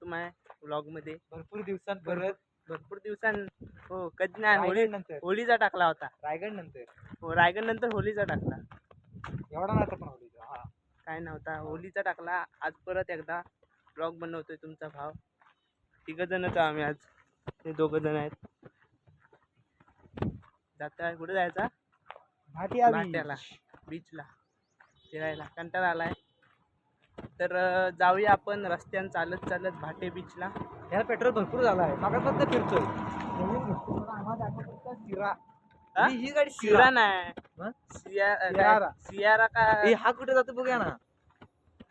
Welcome आहे vlog मध्ये. भरपूर दिवसात परत भरपूर दिवसां हो कधी नाही होळी नंतर होळीचा टाकला होता. रायगड नंतर हो रायगड नंतर होळीचा टाकला. एवढा नव्हता पण होळीचा. हा काय नव्हता होळीचा टाकला. आज परत एकदा ब्लॉग बनवतोय तुमचा भाव. 3 जणच आम्ही आज. हे 2 जण आहेत. जाता कुठे जायचा? भाट्याला बीचला फिरायला. कंटाळा आलाय तर जाऊया आपण रस्त्यानं चालत चालत भाटे बीचला. याला पेट्रोल भरपूर झाला आहे. मागापर्यंत फिरतोय. सिरा ही गाडी शिरा नाही हं? सियारा सियारा का हा कुठे जातो बघूया ना.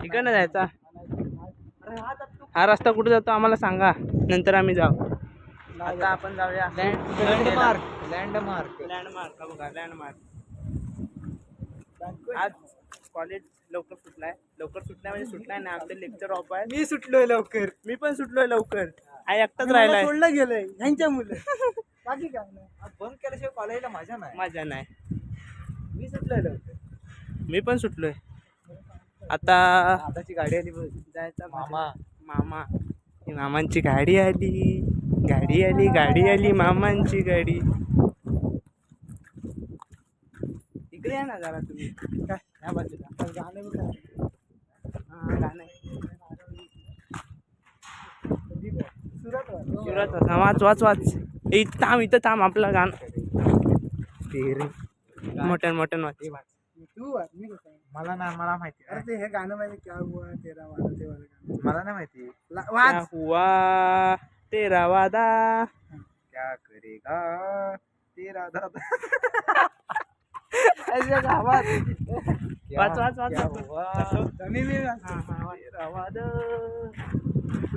इकडनं जायचा. हा रस्ता कुठे जातो आम्हाला सांगा, नंतर आम्ही जाऊ. आता आपण जाऊया लँडमार्क लँडमार्क. बघा लँडमार्क. आज कॉलेज लवकर सुटलाय म्हणजे सुटलाय ना, आपलं लेक्चर ऑफ आहे. मी सुटलोय लवकर. मी पण सुटलोय लवकर. हा एकटाच राहिलाय. सोडलं गेलंय ह्यांच्या मुलं. बाकी काय नाही. बंद केल्याशिवाय कॉलेजला मजा नाही. मी सुटलोय लवकर. मी पण सुटलोय. आता आताची गाडी आली बघ. जायचा मामा ही मामांची गाडी आली. गाडी आली मामांची गाडी. इकडे या ना जरा तुम्ही. काय या बाजूला गाणं गाणं सुरत वाच इथं थांब आपलं गाणं. मोठ्यान वाच. मला माहिती. अरे ते हे गाणं माहिती क्या हुआ तेरा वादा ते वाला गाणं. मला नाही माहिती. क्या हुआ तेरा वादा क्या करेगा तेरा दादा. तेरा वादा.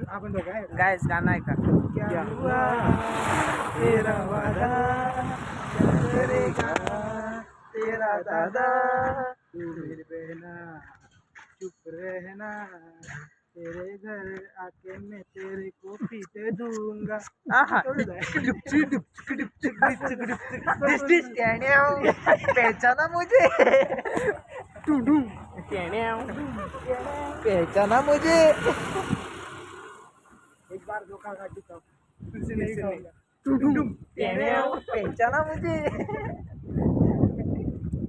आपण दोघं आहे. गायस गाणं ऐका. क्या हुआ तेरा वादा क्या करेगा तेरा दादा फिर रहना चुप रहना तेरे घर आके मैं तेरे को पीते दूंगा. पहचाना मुझे. पहचाना मुझे. एक बार धोखा खा चुका फिर से नहीं खाऊंगा. पहचाना मुझे.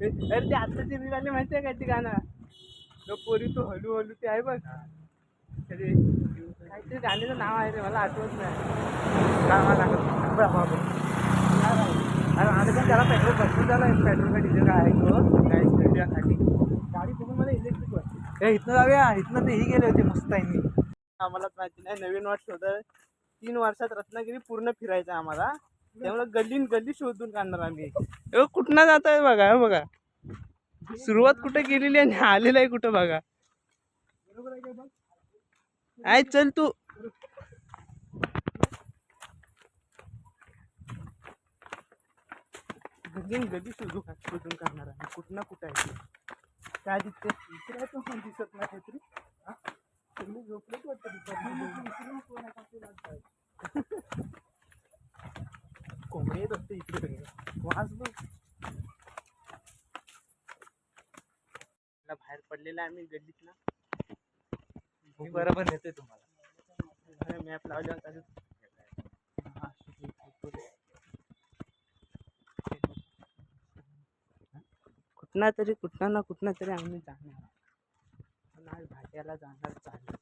अरे ते आत्ताचे निघाले माहिती आहे का ते गाणं? तो पोरी तो हलू हलू ते आहे बघ. काहीतरी गाण्याचं नाव आहे रे, मला आठवत नाही. आता पण त्याला पेट्रोल भरपूर झाला. पेट्रोल का डिझेल काय आहे तो गाडी खाली. गाडी बघून मला इलेक्ट्रिक वाटते. हे इथनं जाऊया. इथनं ते ही गेले होते मस्त आहे. आम्हालाच माहिती नाही. नवीन वाट शोधत 3 वर्षात रत्नागिरी पूर्ण फिरायचं आम्हाला. त्यामुळे गल्ली शोधून काढणार आम्ही. कुठनं जात आहे बघा. सुरुवात कुठे केलेली आणि आलेलं आहे कुठं बघा. बरोबर आहे का बघ. आय चल तू. गल्ली शोधून काढणार आहे. कुठं ना कुठं आहे काय दिसते इकडे तो पण दिसत नाही काहीतरी. तुम्ही झोपलेच वाटतं. कोंबडी येत असते इकडे. वाज बघ. बाहेर पडलेला आम्ही गल्लीतला. बरोबर नेते तुम्हाला. मॅप लावल्यावर कुठना तरी आम्ही जाणार. पण आज भाट्याला जाणार चालू.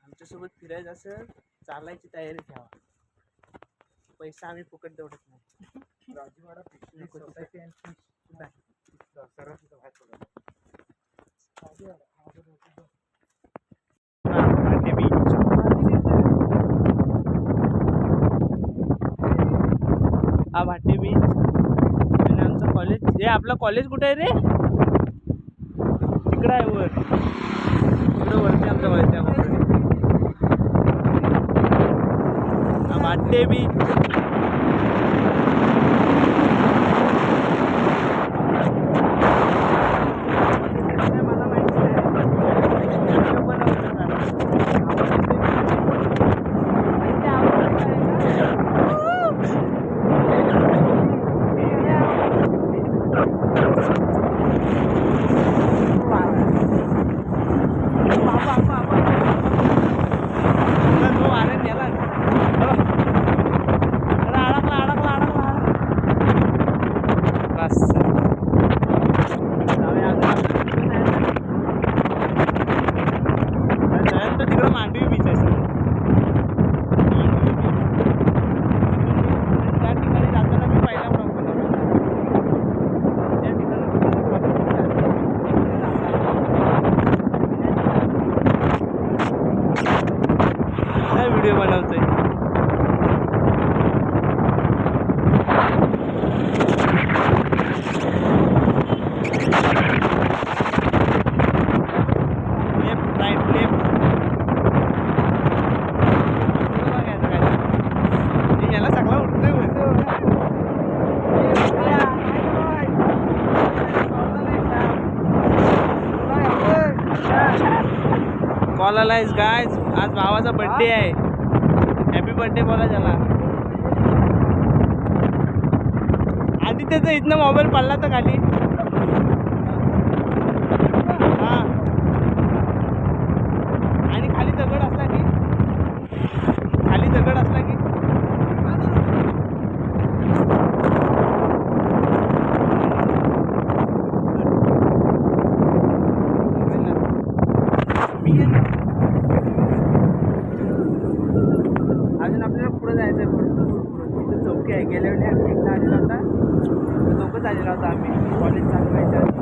आमच्यासोबत फिरायचं असेल चालायची तयारी ठेवा. पैसा आम्ही फुकट देवडत नाही. राजवाडा हा भाटे बीच आणि आमचं कॉलेज. हे आपलं कॉलेज कुठे आहे रे? इकडं आहे वर. इकडं वरती आमचं कॉलेज आहे. हा भाटे बीच. व्हिडिओ बनवतोय. लेफ्ट राईट लेफ्ट याला सगळा उठतोय कॉल आलायस गायज. आज भावाचा बर्थडे आहे. हॅपी बर्थडे बोला त्याला. आधी त्याचा इथनं मोबाईल पडला तर खाली. हा आणि खाली दगड असला की अजून आपल्याला पुढे जायचं आहे. भरपूर इथं चौकी आहे. गेल्या वेळी आम्ही एकदा आलेला होता. दोघंच आलेला होता आम्ही कॉलेज चालू व्हायच्या आधी.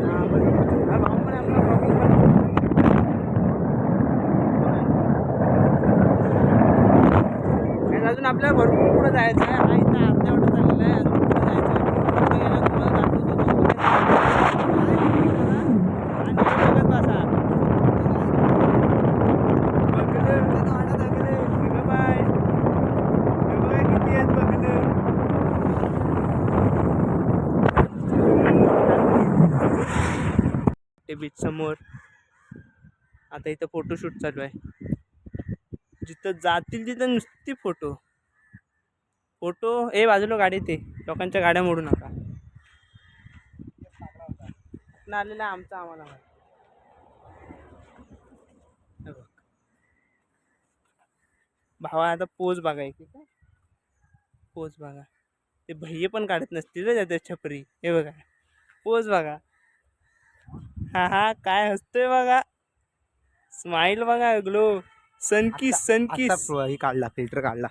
हा बरं. हा भाऊ पण आपला ब्लॉगिंग पण अजून आपल्याला भरपूर पुढे जायचं आहे. हा इथं अर्ध्या वाटत चाललेला आहे. अजून पुढे जायचं आहे. पुढे गेल्यावर तुम्हाला दाखवतो आणि बघत बसा. बीच समोर आता इथं फोटोशूट चालू आहे. जिथं जातील तिथं नुसती फोटो ए बाजूला गाडी ते लोकांच्या गाड्या मोडू नका. आलेला आमचा आम्हाला भावा. आता पोज बघा की काय पोज बघा. ते भैये पण काढत नसतील रे त्या छपरी. हे बघा पोज बघा. हा हा काय हसतोय बघा. स्माइल बघा. ग्लो सनकिस ही काढला फिल्टर काढला.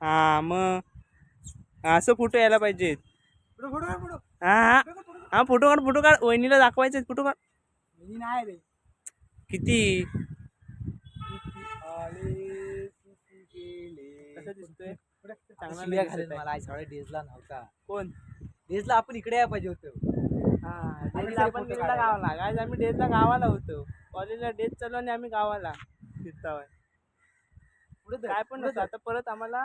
हा मग असं फोटो यायला पाहिजेत. हा हा हा फोटो काढ. वहिनीला दाखवायचे फोटो काढ. किती कसं दिसतोय. चांगला घालेल मला आज सगळ्या डेजला नव्हता. कोण डेजला आपण इकडे यायला पाहिजे होतो. आपण डेजला गावाला काय. आम्ही डेजला गावाला होतो. कॉलेजला डेज चालू आणि आम्ही गावाला फिरतावय. पुढे काय पण नसतं. आता परत आम्हाला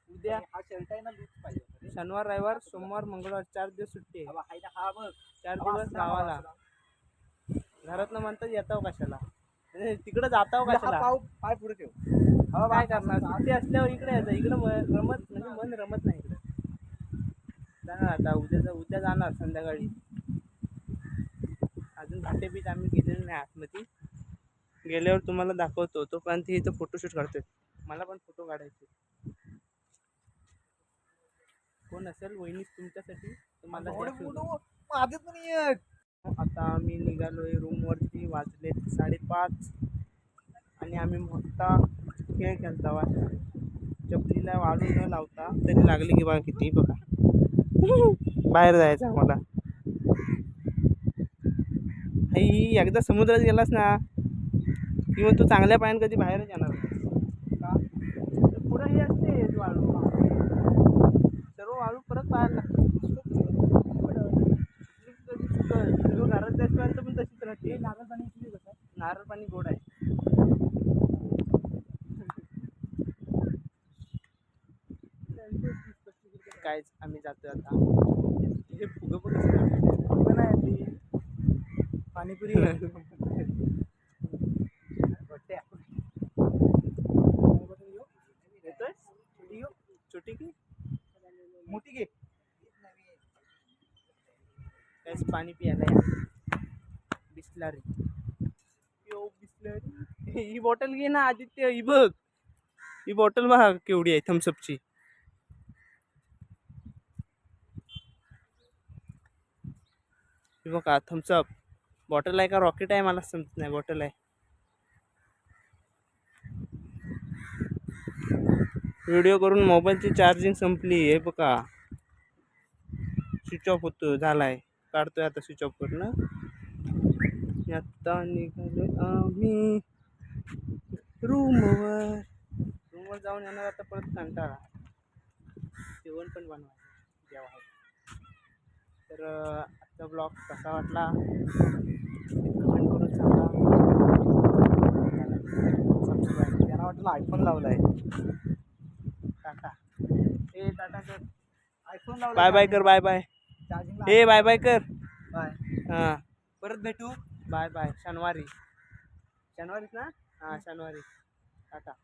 उद्या हा शर्ट आहे ना लूज पाहिजे. शनिवार रविवार सोमवार मंगळवार 4 दिवस सुट्टी आहे. 4 दिवस गावाला. घरातनं म्हणतात येताव कशाला. तिकडे जाताव कशाला. पाय पुढे ठेव. काय करणार. सुट्टी असल्यावर इकडे यायचं. इकडे मन रमत नाही इकडे. जाणार आता उद्या जाणार संध्याकाळी. अजून घाटे बीच आम्ही गेलेलो नाही आतमध्ये. गेल्यावर तुम्हाला दाखवतो. तोपर्यंत इथं फोटोशूट करतोय. मला पण फोटो काढायचे. कोण असेल वहिनीच तुमच्यासाठी तुम्हाला आता आम्ही निघालोय रूमवरती. वाजले 5:30 आणि आम्ही मोठा खेळ खेळता वाजता. चपलीला वाळू न लावता तरी लागली की बघा किती बघा. बाहेर जायचं आम्हाला. एकदा समुद्रात गेलास ना किंवा तू चांगल्या पायानं कधी बाहेरच येणार का. पुढं हे असते वाळू. सर्व वाळू परत पाहायला लागते. घरात जायपर्यंत पण तशीच राहते. नारळ पाणी गोड आहे. काय आम्ही जातोय आता. हे फुगं पण नाही पाणीपुरी छोटी की मोठी घे. त्याच पाणी प्यायला या. बिस्लरी ही बॉटल घे ना आदित्य. ही बघ ही बॉटल बघा केवढी आहे थम्सअपची. ही बघा थम्सअप. बॉटल आहे का रॉकेट आहे मला समजत नाही. बॉटल आहे. व्हिडिओ करून मोबाईलची चार्जिंग संपली. हे बघा स्विच ऑफ होतो झालाय. काढतोय आता स्विच ऑफ करून. आता निघालो आम्ही रूमवर जाऊन येणार आता परत कंटाळा. जेवण पण बनवायचं जेव्हा. तर आजचा ब्लॉग कसा वाटला कमेंट करून सांगा. सबस्क्राईब त्यांना वाटलं आयफोन लावलाय. टाटा ए टाटा कर. आयफोन लावलाय. बाय बाय कर. Bye bye. चार्जिंग ए बाय बाय कर. बाय. हां परत भेटू. Bye bye. शनिवारीच ना. हां शनिवारी. टाटा.